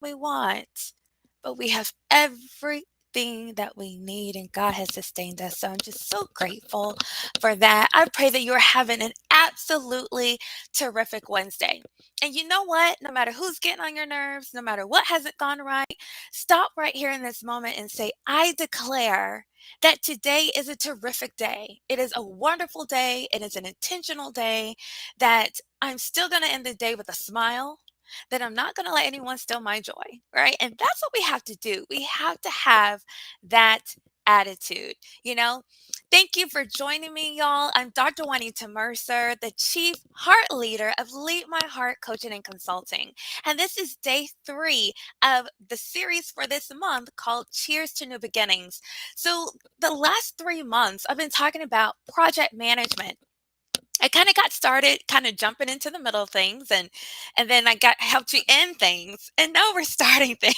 we want, but we have everything that we need, and God has sustained us. So I'm just so grateful for that. I pray that you're having an absolutely terrific Wednesday. And you know what? No matter who's getting on your nerves, no matter what hasn't gone right, stop right here in this moment and say, I declare that today is a terrific day. It is a wonderful day. It is an intentional day that I'm still going to end the day with a smile, that I'm not going to let anyone steal my joy, right? And that's what we have to do. We have to have that attitude, you know? Thank you for joining me, y'all. I'm Dr. Wanita Mercer, the Chief Heart Leader of Lead My Heart Coaching and Consulting. And this is day 3 of the series for this month called Cheers to New Beginnings. So, the last 3 months, I've been talking about project management. I kind of got started kind of jumping into the middle of things, and then I got helped you end things, and now we're starting things.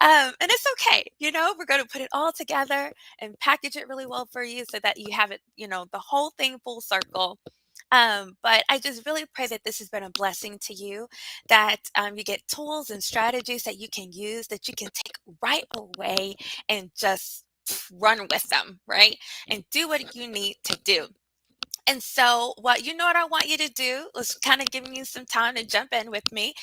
And it's okay, we're going to put it all together and package it really well for you so that you have it, the whole thing full circle. But I just really pray that this has been a blessing to you, that you get tools and strategies that you can use, that you can take right away and just run with them, right? And do what you need to do. And so, what I want you to do is kind of giving you some time to jump in with me,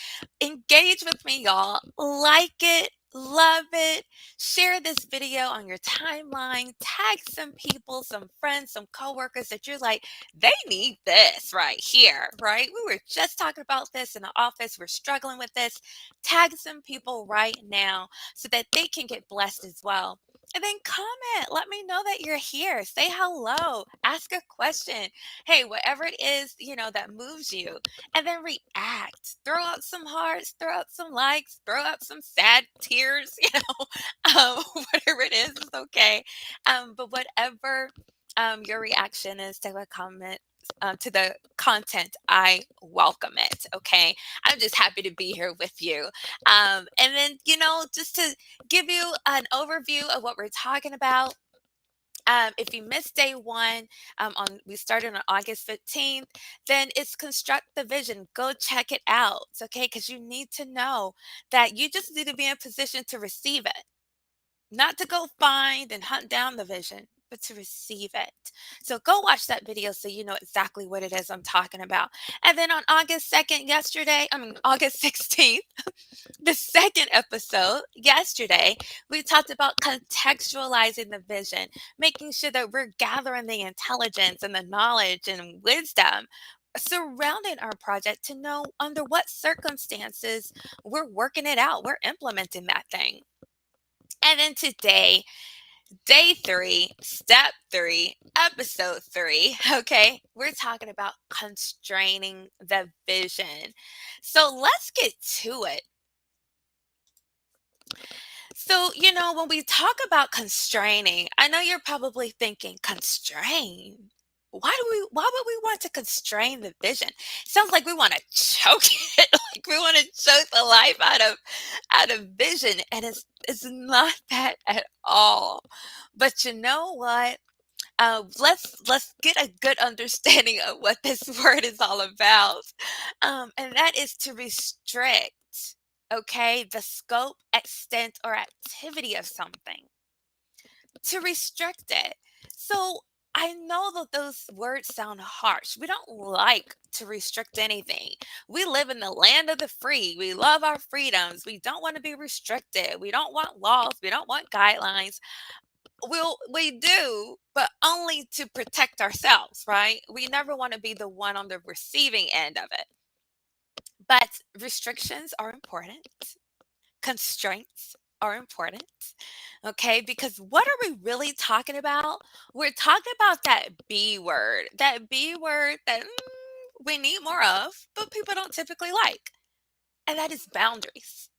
engage with me, y'all. Like it, love it, share this video on your timeline, tag some people, some friends, some coworkers that you're like, they need this right here, right? We were just talking about this in the office. We're struggling with this. Tag some people right now so that they can get blessed as well. And then comment. Let me know that you're here. Say hello. Ask a question. Hey, whatever it is, that moves you. And then react. Throw out some hearts, throw out some likes, throw out some sad tears, whatever it is okay. But whatever your reaction is to a comment, to the content, I welcome it. Okay. I'm just happy to be here with you. And then, just to give you an overview of what we're talking about. If you missed day 1, we started on August 15th, then it's construct the vision. Go check it out. It's okay, because you need to know that you just need to be in position to receive it, not to go find and hunt down the vision, but to receive it. So go watch that video so you know exactly what it is I'm talking about. And then on August 16th, the second episode yesterday, we talked about contextualizing the vision, making sure that we're gathering the intelligence and the knowledge and wisdom surrounding our project to know under what circumstances we're working it out, we're implementing that thing. And then today, day 3, step 3, episode 3, okay, we're talking about constraining the vision. So let's get to it. So, when we talk about constraining, I know you're probably thinking, constrain? Why would we want to constrain the vision? Sounds like we want to choke it, like we want to choke the life out of vision. And it's not that at all. But you know what? Let's get a good understanding of what this word is all about, and that is to restrict. Okay, the scope, extent, or activity of something. To restrict it. So I know that those words sound harsh. We don't like to restrict anything. We live in the land of the free. We love our freedoms. We don't want to be restricted. We don't want laws. We don't want guidelines. We do, but only to protect ourselves, right? We never want to be the one on the receiving end of it. But restrictions are important. Constraints are important. Okay, because what are we really talking about? We're talking about that B word that we need more of, but people don't typically like. And that is boundaries.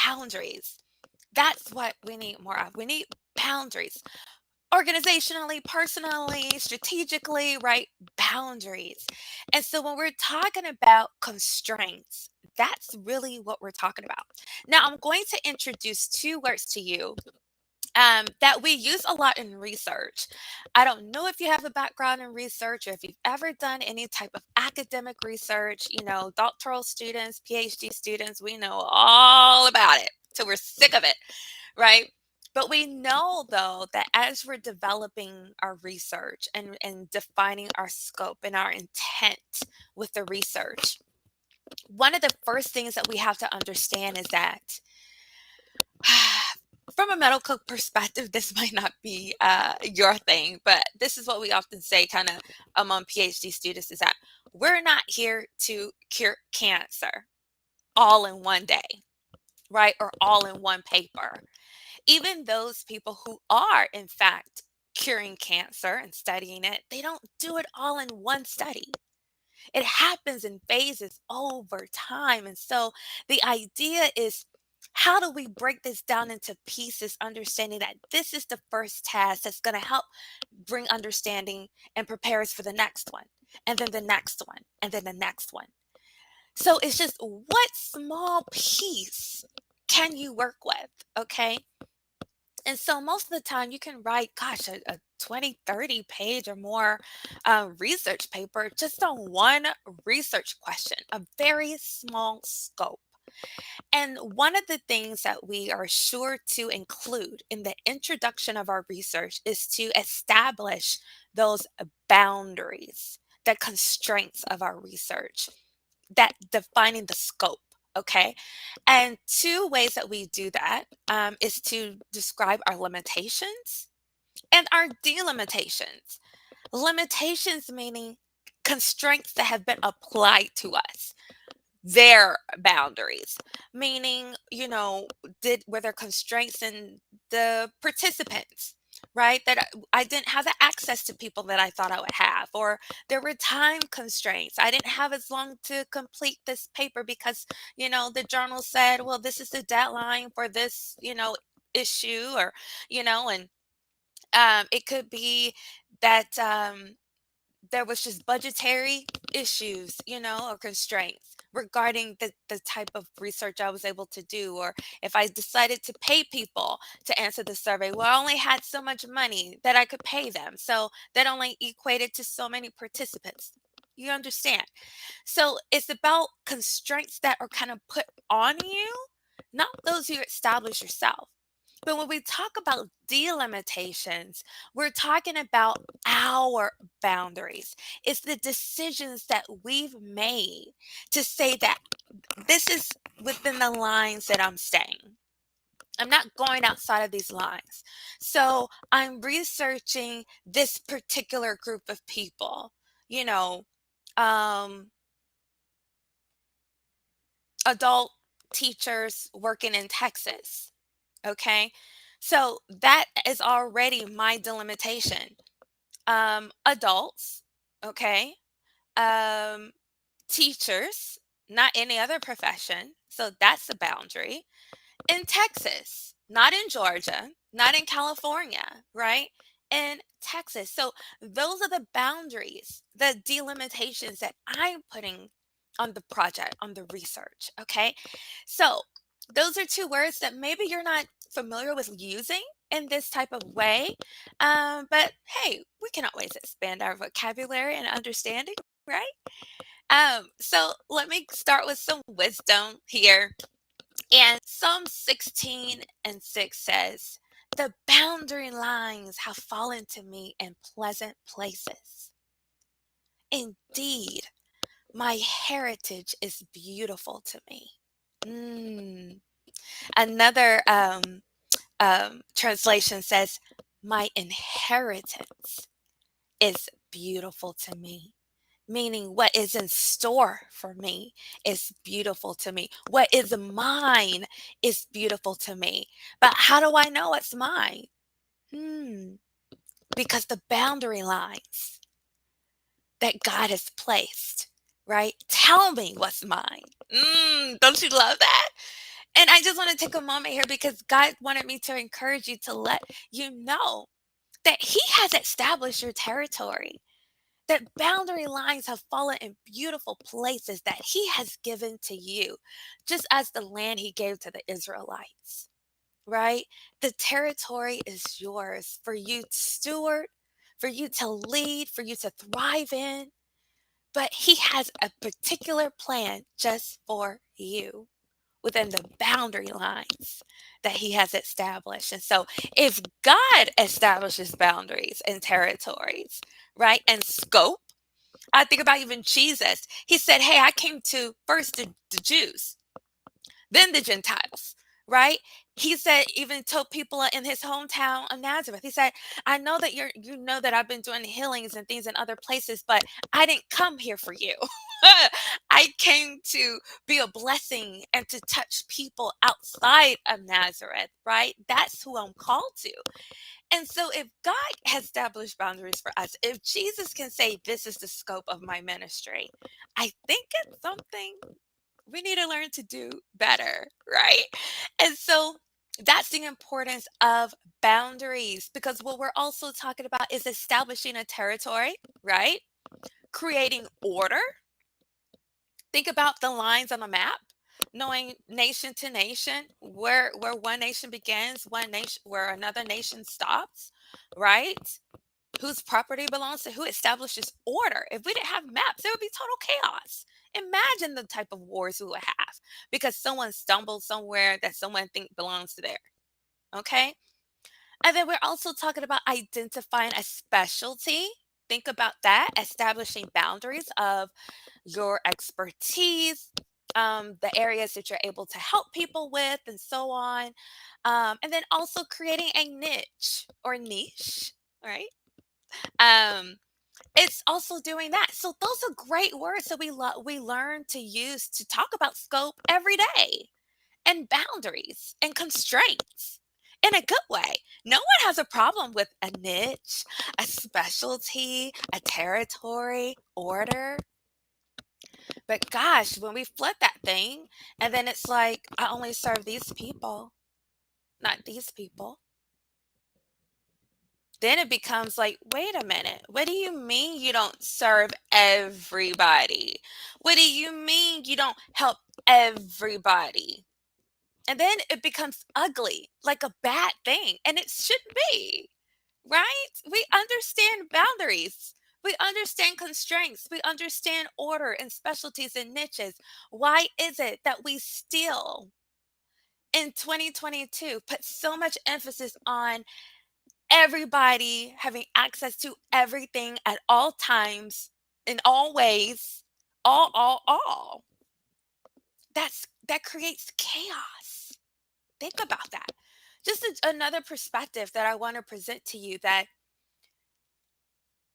Boundaries. That's what we need more of. We need boundaries. Organizationally, personally, strategically, right? Boundaries. And so when we're talking about constraints, that's really what we're talking about. Now, I'm going to introduce 2 words to you that we use a lot in research. I don't know if you have a background in research or if you've ever done any type of academic research. Doctoral students, PhD students, we know all about it till we're sick of it, right? But we know, though, that as we're developing our research and defining our scope and our intent with the research, one of the first things that we have to understand is that from a medical perspective, this might not be your thing, but this is what we often say kind of among PhD students is that we're not here to cure cancer all in one day, right? Or all in one paper. Even those people who are, in fact, curing cancer and studying it, they don't do it all in one study. It happens in phases over time. And so the idea is, how do we break this down into pieces, understanding that this is the first task that's going to help bring understanding and prepare us for the next one, and then the next one, and then the next one. So it's just, what small piece can you work with? Okay. And so most of the time you can write, gosh, a 20, 30 page or more research paper just on one research question, a very small scope. And one of the things that we are sure to include in the introduction of our research is to establish those boundaries, the constraints of our research, that defining the scope. Okay. And two ways that we do that is to describe our limitations and our delimitations. Limitations meaning constraints that have been applied to us, their boundaries, meaning, were there constraints in the participants, right? That I didn't have the access to people that I thought I would have, or there were time constraints. I didn't have as long to complete this paper because, the journal said, well, this is the deadline for this, issue, or, and it could be that there was just budgetary issues, or constraints regarding the type of research I was able to do. Or if I decided to pay people to answer the survey, well, I only had so much money that I could pay them. So that only equated to so many participants. You understand? So it's about constraints that are kind of put on you, not those you establish yourself. But when we talk about delimitations, we're talking about our boundaries. It's the decisions that we've made to say that this is within the lines that I'm staying. I'm not going outside of these lines. So I'm researching this particular group of people, you know, um, adult teachers working in Texas. Okay. So that is already my delimitation. Adults, okay. Um, Teachers, not any other profession. So that's the boundary. In Texas, not in Georgia, not in California, right? In Texas. So those are the boundaries, the delimitations that I'm putting on the project, on the research. Okay. So those are two words that maybe you're not familiar with using in this type of way. But hey, we can always expand our vocabulary and understanding, right? So let me start with some wisdom here. And Psalm 16 and 6 says, "The boundary lines have fallen to me in pleasant places. Indeed, my heritage is beautiful to me." Mm. Another translation says, "My inheritance is beautiful to me." Meaning, what is in store for me is beautiful to me. What is mine is beautiful to me. But how do I know it's mine? Hmm. Because the boundary lines that God has placed, right? Tell me what's mine. Don't you love that? And I just want to take a moment here because God wanted me to encourage you, to let you know that He has established your territory, that boundary lines have fallen in beautiful places that He has given to you, just as the land He gave to the Israelites. right? The territory is yours for you to steward, for you to lead, for you to thrive in. But He has a particular plan just for you within the boundary lines that He has established. And so, if God establishes boundaries and territories, right, and scope, I think about even Jesus. He said, "Hey, I came to first the Jews, then the Gentiles," right? He said, even told people in his hometown of Nazareth, he said, "I know that you know that I've been doing healings and things in other places, but I didn't come here for you. I came to be a blessing and to touch people outside of Nazareth," right? That's who I'm called to. And so, if God has established boundaries for us, if Jesus can say, "This is the scope of my ministry," I think it's something we need to learn to do better, right? And so, that's the importance of boundaries, because what we're also talking about is establishing a territory, right? Creating order. Think about the lines on a map, knowing nation to nation where one nation begins, one nation where another nation stops, right? Whose property belongs to who, establishes order. If we didn't have maps, there would be total chaos. Imagine the type of wars we would have because someone stumbled somewhere that someone think belongs to there. Okay? And then we're also talking about identifying a specialty. Think about that, establishing boundaries of your expertise, the areas that you're able to help people with, and so on. And then also creating a niche, right? Um, it's also doing that. So those are great words that we learn to use to talk about scope every day, and boundaries and constraints in a good way. No one has a problem with a niche, a specialty, a territory, order. But gosh, when we flip that thing and then it's like, I only serve these people, not these people. Then it becomes like, wait a minute, what do you mean you don't serve everybody? What do you mean you don't help everybody? And then it becomes ugly, like a bad thing. And it shouldn't be, right? We understand boundaries. We understand constraints. We understand order and specialties and niches. Why is it that we still, in 2022, put so much emphasis on everybody having access to everything at all times, in all ways, all? That creates chaos. Think about that. Just another perspective that I want to present to you, that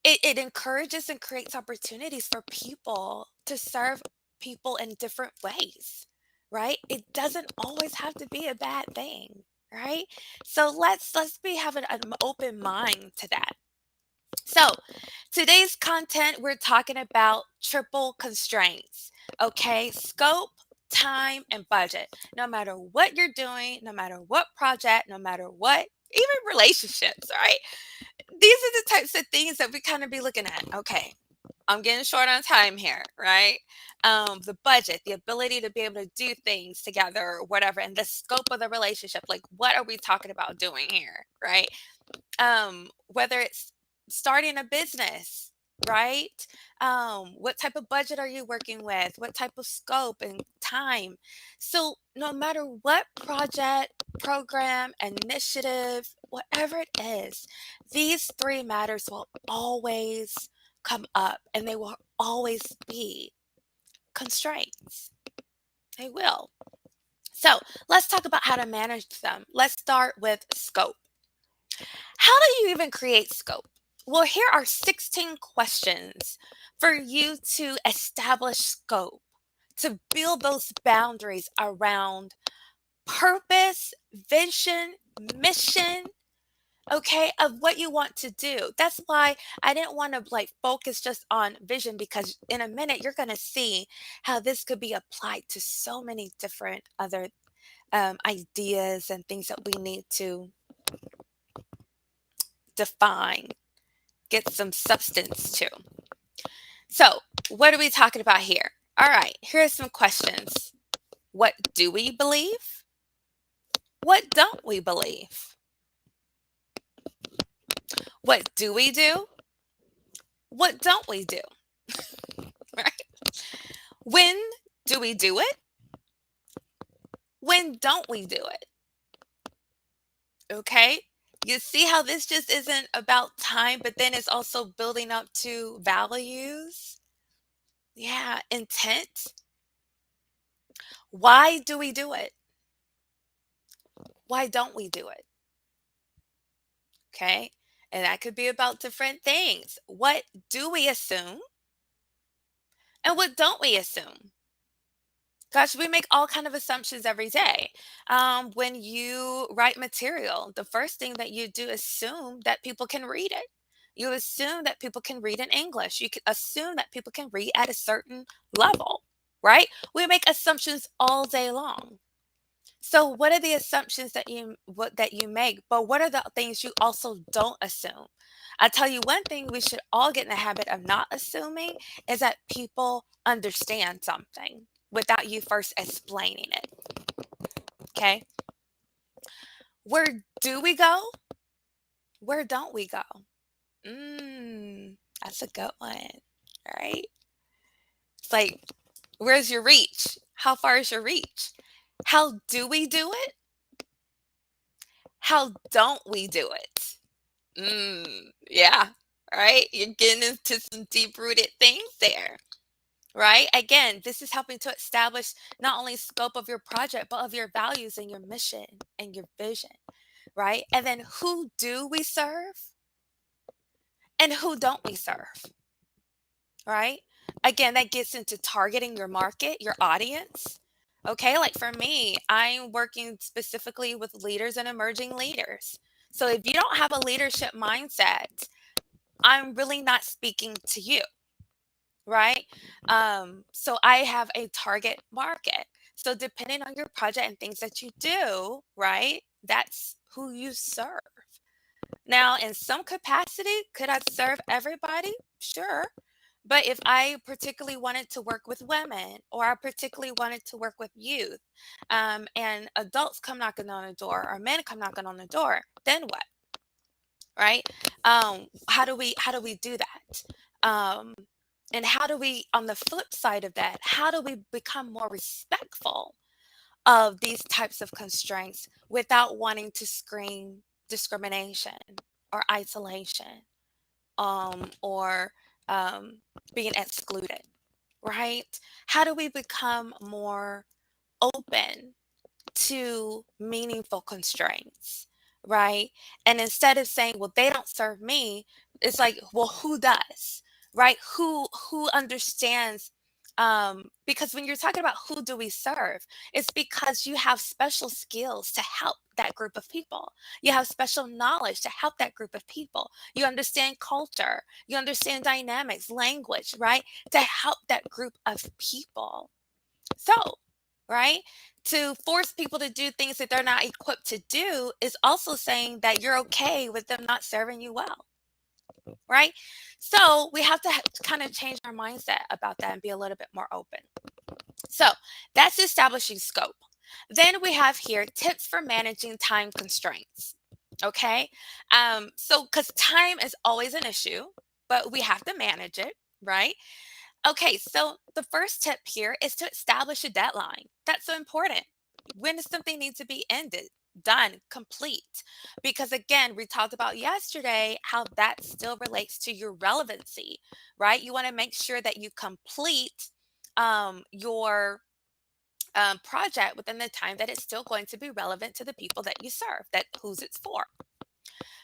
it encourages and creates opportunities for people to serve people in different ways, right? It doesn't always have to be a bad thing, right? So let's be having an open mind to that. So, today's content, we're talking about triple constraints, okay? Scope, time, and budget. No matter what you're doing, no matter what project, no matter what, even relationships, right? These are the types of things that we kind of be looking at. Okay, I'm getting short on time here, right? The budget, the ability to be able to do things together or whatever, and the scope of the relationship. Like, what are we talking about doing here, right? Whether it's starting a business, right? What type of budget are you working with? What type of scope and time? So, no matter what project, program, initiative, whatever it is, these three matters will always come up, and they will always be constraints. They will. So, let's talk about how to manage them. Let's start with scope. How do you even create scope? Well, here are 16 questions for you to establish scope, to build those boundaries around purpose, vision, mission, okay, of what you want to do. That's why I didn't want to like focus just on vision, because in a minute you're going to see how this could be applied to so many different other ideas and things that we need to define, get some substance to. So, what are we talking about here? All right, here are some questions. What do we believe? What don't we believe? What do we do? What don't we do? Right? When do we do it? When don't we do it? Okay? You see how this just isn't about time, but then it's also building up to values? Yeah, intent. Why do we do it? Why don't we do it? Okay? And that could be about different things. What do we assume? And what don't we assume? Gosh, we make all kind of assumptions every day. When you write material, the first thing that you do assume that people can read it. You assume that people can read in English. You can assume that people can read at a certain level, right? We make assumptions all day long. So what are the assumptions that you make? But what are the things you also don't assume? I tell you one thing we should all get in the habit of not assuming is that people understand something without you first explaining it. Okay? Where do we go? Where don't we go? That's a good one. Right? It's like, where's your reach? How far is your reach? How do we do it? How don't we do it? Yeah, right? You're getting into some deep rooted things there, right? Again, this is helping to establish not only scope of your project, but of your values and your mission and your vision, right? And then who do we serve and who don't we serve, right? Again, that gets into targeting your market, your audience. Okay, like for me, I'm working specifically with leaders and emerging leaders. So if you don't have a leadership mindset, I'm really not speaking to you, right? So I have a target market. So depending on your project and things that you do, right? That's who you serve. Now, in some capacity, could I serve everybody? Sure. But if I particularly wanted to work with women or I particularly wanted to work with youth, and adults come knocking on the door or men come knocking on the door, then what? Right? How do we do that? And how do we, on the flip side of that, how do we become more respectful of these types of constraints without wanting to scream discrimination or isolation, or being excluded, right? How do we become more open to meaningful constraints, right? And instead of saying, well, they don't serve me, it's like, well, who does, right? Who understands? Because when you're talking about who do we serve, it's because you have special skills to help that group of people. You have special knowledge to help that group of people. You understand culture, you understand dynamics, language, right? To help that group of people. So, right? To force people to do things that they're not equipped to do is also saying that you're okay with them not serving you well, right? So, we have to kind of change our mindset about that and be a little bit more open. So, that's establishing scope. Then we have here tips for managing time constraints. Okay. So, because time is always an issue, but we have to manage it, right? Okay, so the first tip here is to establish a deadline. That's so important. When does something need to be ended, done, complete? Because again, we talked about yesterday how that still relates to your relevancy, right? You want to make sure that you complete your project within the time that it's still going to be relevant to the people that you serve, that who's it's for.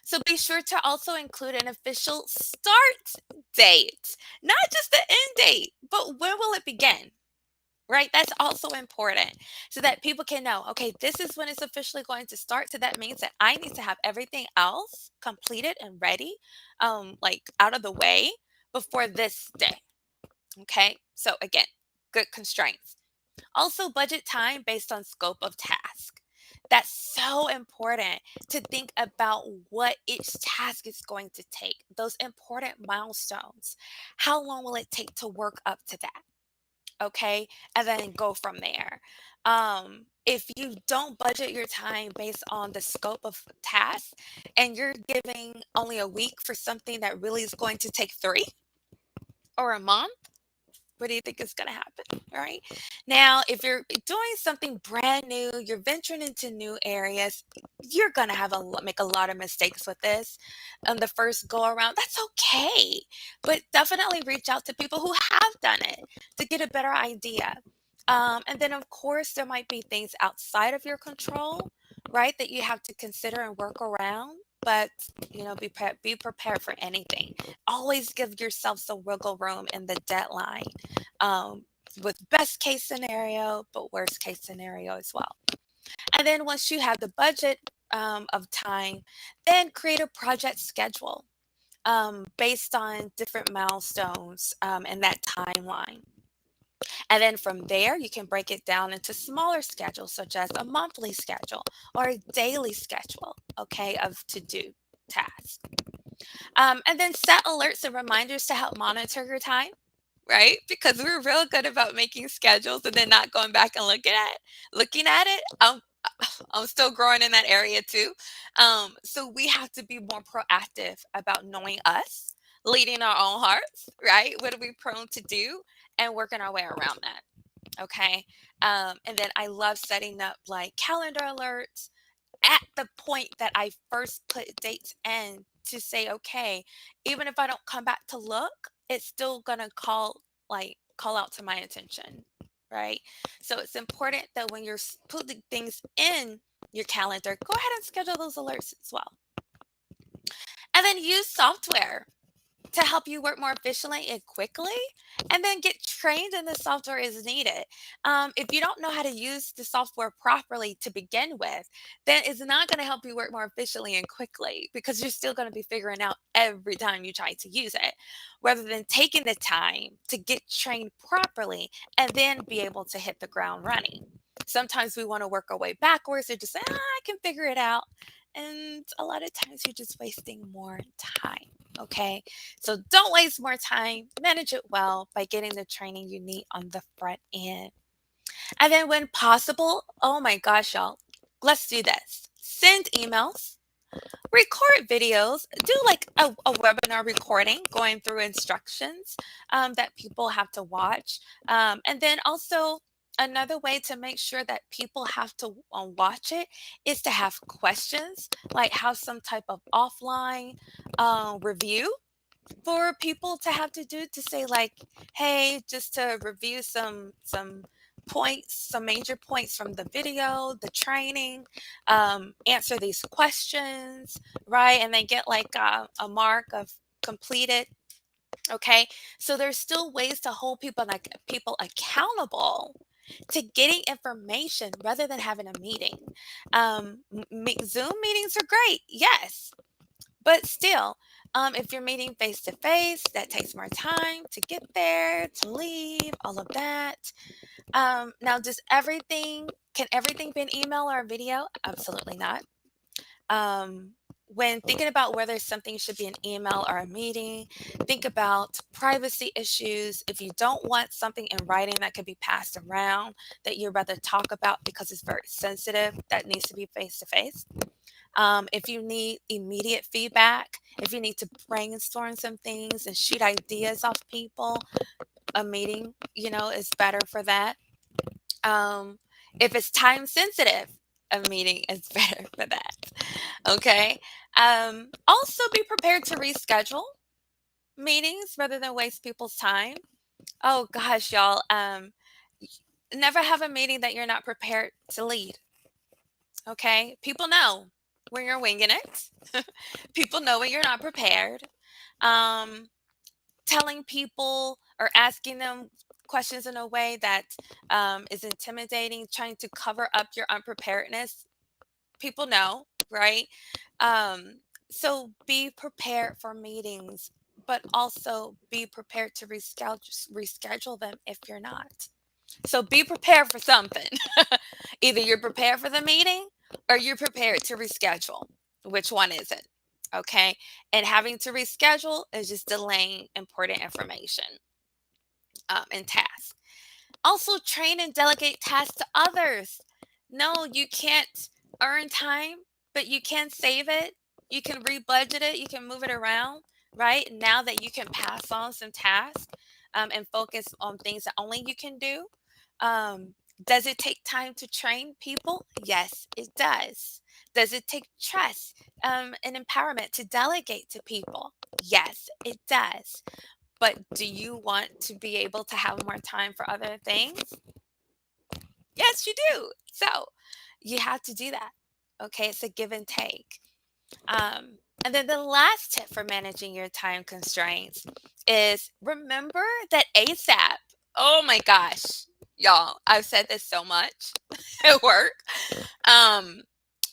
So be sure to also include an official start date, not just the end date, but when will it begin? Right? That's also important so that people can know, okay, this is when it's officially going to start. So that means that I need to have everything else completed and ready, like out of the way before this day. Okay. So again, good constraints. Also, budget time based on scope of task. That's so important to think about what each task is going to take, those important milestones. How long will it take to work up to that? okay? And then go from there. If you don't budget your time based on the scope of tasks and you're giving only a week for something that really is going to take 3 or a month, what do you think is going to happen? All right. Now, if you're doing something brand new, you're venturing into new areas, you're going to make a lot of mistakes with this on the first go around. That's okay. But definitely reach out to people who have done it to get a better idea. And then, of course, there might be things outside of your control, right, that you have to consider and work around. But be prepared for anything. Always give yourself some wiggle room in the deadline, um, with best case scenario, but worst case scenario as well. And then once you have the budget of time, then create a project schedule based on different milestones in that timeline. And then from there, you can break it down into smaller schedules, such as a monthly schedule or a daily schedule, okay, of to do tasks. And then set alerts and reminders to help monitor your time, right? Because we're real good about making schedules and then not going back and looking at it. I'm still growing in that area too. So we have to be more proactive about knowing us, leading our own hearts, right? What are we prone to do, and working our way around that. Okay. And then I love setting up like calendar alerts at the point that I first put dates in to say, okay, even if I don't come back to look, it's still gonna call out to my attention, right? So it's important that when you're putting things in your calendar, go ahead and schedule those alerts as well. And then use software to help you work more efficiently and quickly, and then get trained in the software as needed. If you don't know how to use the software properly to begin with, then it's not going to help you work more efficiently and quickly because you're still going to be figuring out every time you try to use it, rather than taking the time to get trained properly and then be able to hit the ground running. Sometimes we want to work our way backwards or just say, I can figure it out. And a lot of times you're just wasting more time. Okay. So don't waste more time. Manage it well by getting the training you need on the front end. And then when possible, oh my gosh, y'all, let's do this. Send emails, record videos, do like a webinar recording going through instructions that people have to watch. And then also, another way to make sure that people have to watch it is to have questions, like have some type of offline review for people to have to do to say like, hey, just to review some points, some major points from the video, the training, answer these questions, right? And then get like a mark of completed. Okay, so there's still ways to hold people accountable to getting information rather than having a meeting. Zoom meetings are great, yes, but still, if you're meeting face to face, that takes more time to get there, to leave, all of that. Now, can everything be an email or a video? Absolutely not. When thinking about whether something should be an email or a meeting, think about privacy issues. If you don't want something in writing that could be passed around that you'd rather talk about because it's very sensitive, that needs to be face to face. If you need immediate feedback, if you need to brainstorm some things and shoot ideas off people, a meeting, is better for that. If it's time sensitive, a meeting is better for that. Okay. Also, be prepared to reschedule meetings rather than waste people's time. Oh gosh, y'all. Never have a meeting that you're not prepared to lead. Okay. People know when you're winging it. People know when you're not prepared. Um, Telling people or asking them questions in a way that is intimidating, trying to cover up your unpreparedness. People know, right? Um, so be prepared for meetings, but also be prepared to reschedule them if you're not. So be prepared for something. Either you're prepared for the meeting or you're prepared to reschedule. Which one is it? Okay. And having to reschedule is just delaying important information and tasks. Also, train and delegate tasks to others. No, you can't earn time, but you can save it. You can rebudget it. You can move it around, right? Now that you can pass on some tasks and focus on things that only you can do. Does it take time to train people? Yes, it does. Does it take trust and empowerment to delegate to people? Yes, it does. But do you want to be able to have more time for other things? Yes, you do. So you have to do that. Okay, it's a give and take. And then the last tip for managing your time constraints is remember that ASAP. Oh my gosh, y'all, I've said this so much at work. Um,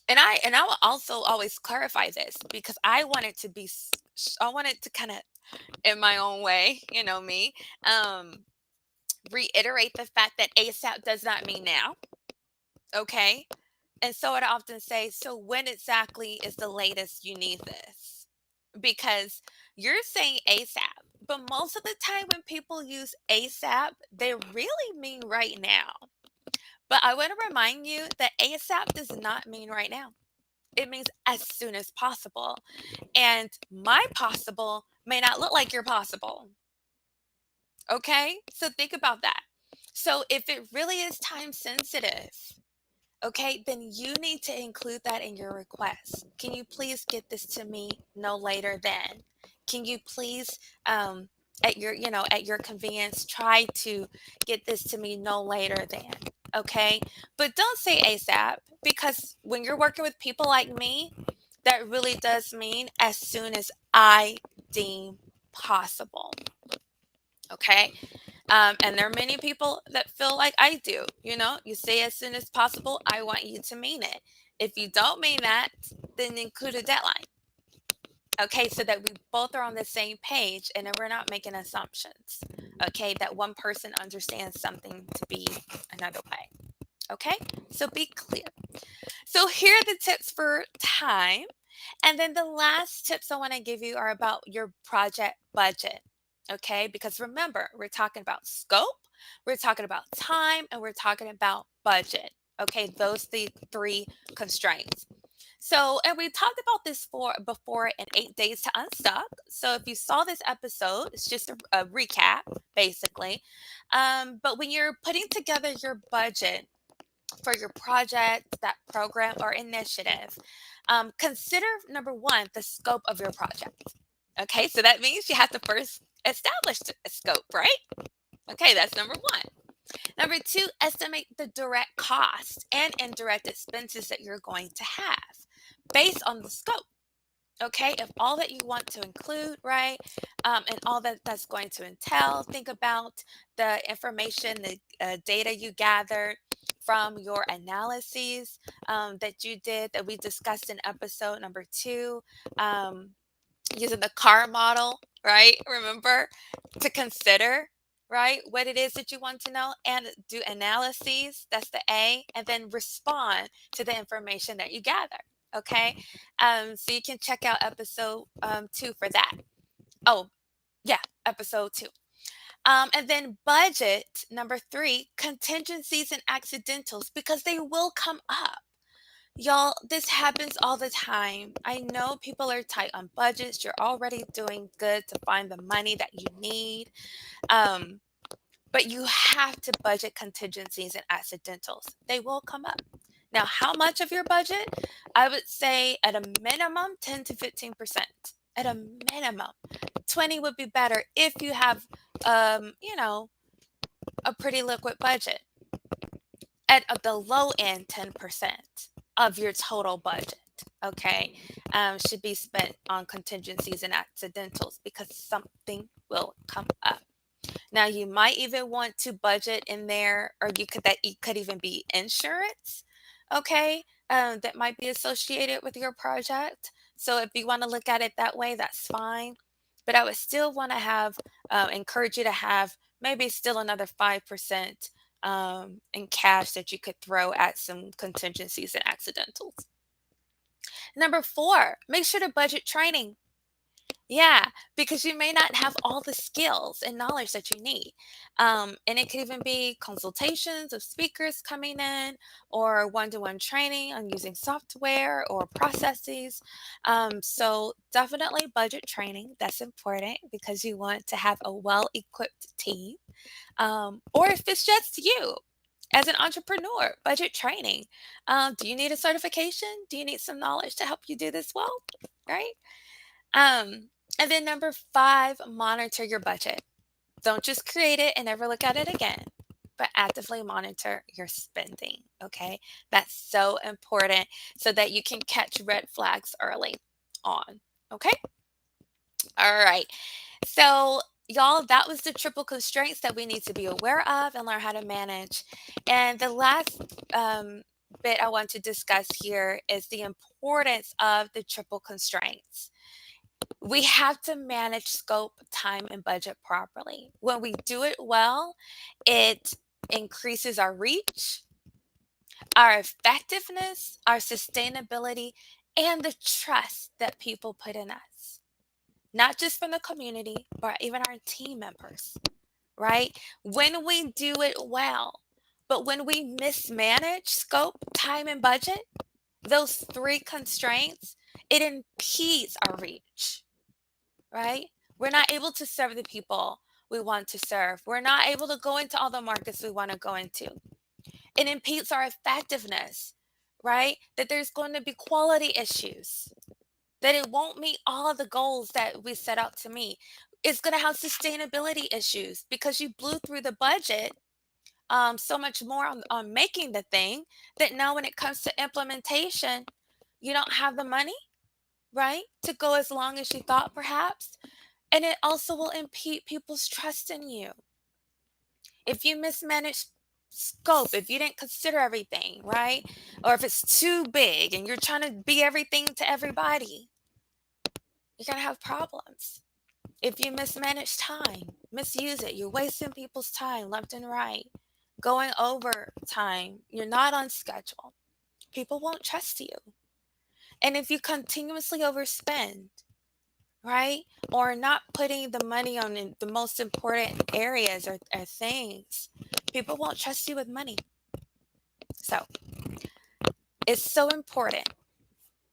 and I will also always clarify this because I want it to be I want it to kind of in my own way, you know me. Um, reiterate the fact that ASAP does not mean now. Okay. And so I often say, so when exactly is the latest you need this? Because you're saying ASAP, but most of the time when people use ASAP, they really mean right now. But I want to remind you that ASAP does not mean right now. It means as soon as possible. And my possible may not look like your possible. Okay? So think about that. So if it really is time sensitive, okay, then you need to include that in your request. Can you please get this to me no later than? Can you please at your, at your convenience try to get this to me no later than? Okay? But don't say ASAP because when you're working with people like me, that really does mean as soon as I deem possible. Okay? And there are many people that feel like I do. You say as soon as possible, I want you to mean it. If you don't mean that, then include a deadline. Okay, so that we both are on the same page and then we're not making assumptions. Okay, that one person understands something to be another way. Okay, so be clear. So here are the tips for time. And then the last tips I want to give you are about your project budget. Okay, because remember, we're talking about scope, we're talking about time, and we're talking about budget. Okay, those the three constraints. So, and we talked about this before in 8 days to unstuck. So, if you saw this episode, it's just a recap, basically. But when you're putting together your budget, for your project, that program, or initiative, consider number one, the scope of your project. Okay, so that means you have to first establish a scope, right? Okay, that's number one. Number two, estimate the direct cost and indirect expenses that you're going to have based on the scope. Okay, if all that you want to include, right, and all that that's going to entail, think about the information, the data you gathered from your analyses that you did that we discussed in episode number 2, using the car model, right? Remember to consider, right, what it is that you want to know and do analyses. That's the A, and then respond to the information that you gather. Okay, so you can check out episode 2 for that. Oh, yeah, episode 2. And then budget number 3, contingencies and accidentals, because they will come up. Y'all, this happens all the time. I know people are tight on budgets. You're already doing good to find the money that you need. Um, but you have to budget contingencies and accidentals. They will come up. Now, how much of your budget? I would say at a minimum 10 to 15%. At a minimum. 20 would be better if you have a pretty liquid budget. At the low end, 10% of your total budget, okay, should be spent on contingencies and accidentals because something will come up. Now, you might even want to budget in there, or it could even be insurance, okay, that might be associated with your project. So if you want to look at it that way, that's fine. But I would still want to encourage you to have maybe still another 5% in cash that you could throw at some contingencies and accidentals. Number 4, make sure to budget training. Yeah, because you may not have all the skills and knowledge that you need. And it could even be consultations of speakers coming in or one to one training on using software or processes. So, definitely budget training. That's important because you want to have a well equipped team. Or if it's just you as an entrepreneur, budget training. Do you need a certification? Do you need some knowledge to help you do this well? Right? And then number five, monitor your budget. Don't just create it and never look at it again, but actively monitor your spending. Okay. That's so important so that you can catch red flags early on. Okay. All right. So, y'all, that was the triple constraints that we need to be aware of and learn how to manage. And the last bit I want to discuss here is the importance of the triple constraints. We have to manage scope, time, and budget properly. When we do it well, it increases our reach, our effectiveness, our sustainability, and the trust that people put in us, not just from the community, but even our team members, right? When we do it well, but when we mismanage scope, time, and budget, those three constraints, it impedes our reach, right? We're not able to serve the people we want to serve. We're not able to go into all the markets we want to go into. It impedes our effectiveness, right? That there's going to be quality issues, that it won't meet all the goals that we set out to meet. It's going to have sustainability issues because you blew through the budget so much more on making the thing that now when it comes to implementation, you don't have the money, right? To go as long as you thought, perhaps. And it also will impede people's trust in you. If you mismanage scope, if you didn't consider everything, right? Or if it's too big and you're trying to be everything to everybody, you're going to have problems. If you mismanage time, misuse it, you're wasting people's time left and right, going over time, you're not on schedule. People won't trust you. And if you continuously overspend, right? Or not putting the money on the most important areas or things, people won't trust you with money. So it's so important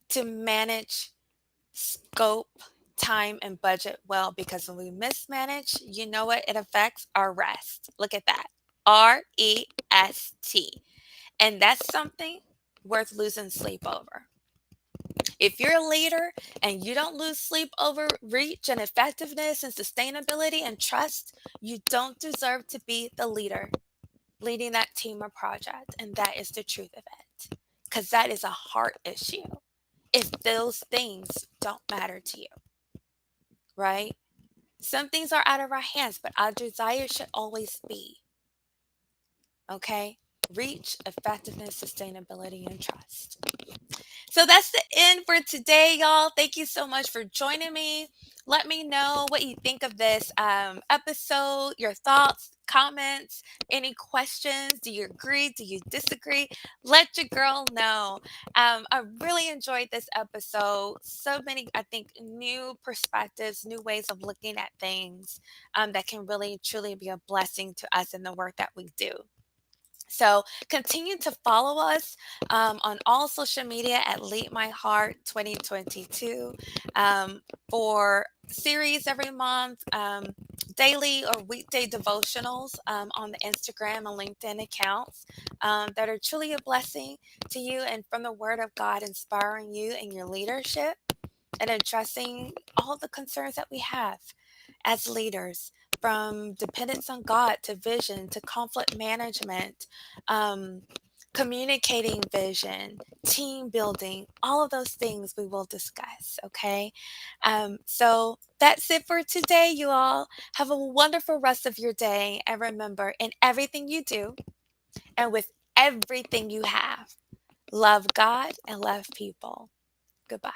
to manage scope, time, and budget well because when we mismanage, you know what? It affects our rest. Look at that. REST. And that's something worth losing sleep over. If you're a leader and you don't lose sleep over reach and effectiveness and sustainability and trust, you don't deserve to be the leader leading that team or project. And that is the truth of it. Because that is a heart issue if those things don't matter to you, right? Some things are out of our hands, but our desire should always be, okay? Reach, effectiveness, sustainability, and trust. So that's the end for today, y'all. Thank you so much for joining me. Let me know what you think of this episode, your thoughts, comments, any questions. Do you agree? Do you disagree? Let your girl know. I really enjoyed this episode. So many, I think, new perspectives, new ways of looking at things that can really, truly be a blessing to us in the work that we do. So continue to follow us on all social media at Lead My Heart 2022 for series every month, daily or weekday devotionals on the Instagram and LinkedIn accounts that are truly a blessing to you and from the Word of God, inspiring you in your leadership and addressing all the concerns that we have as leaders, from dependence on God to vision to conflict management, um, communicating vision, team building, all of those things we will discuss. Okay. So that's it for today, you all. Have a wonderful rest of your day. And remember, in everything you do and with everything you have, love God and love people. Goodbye.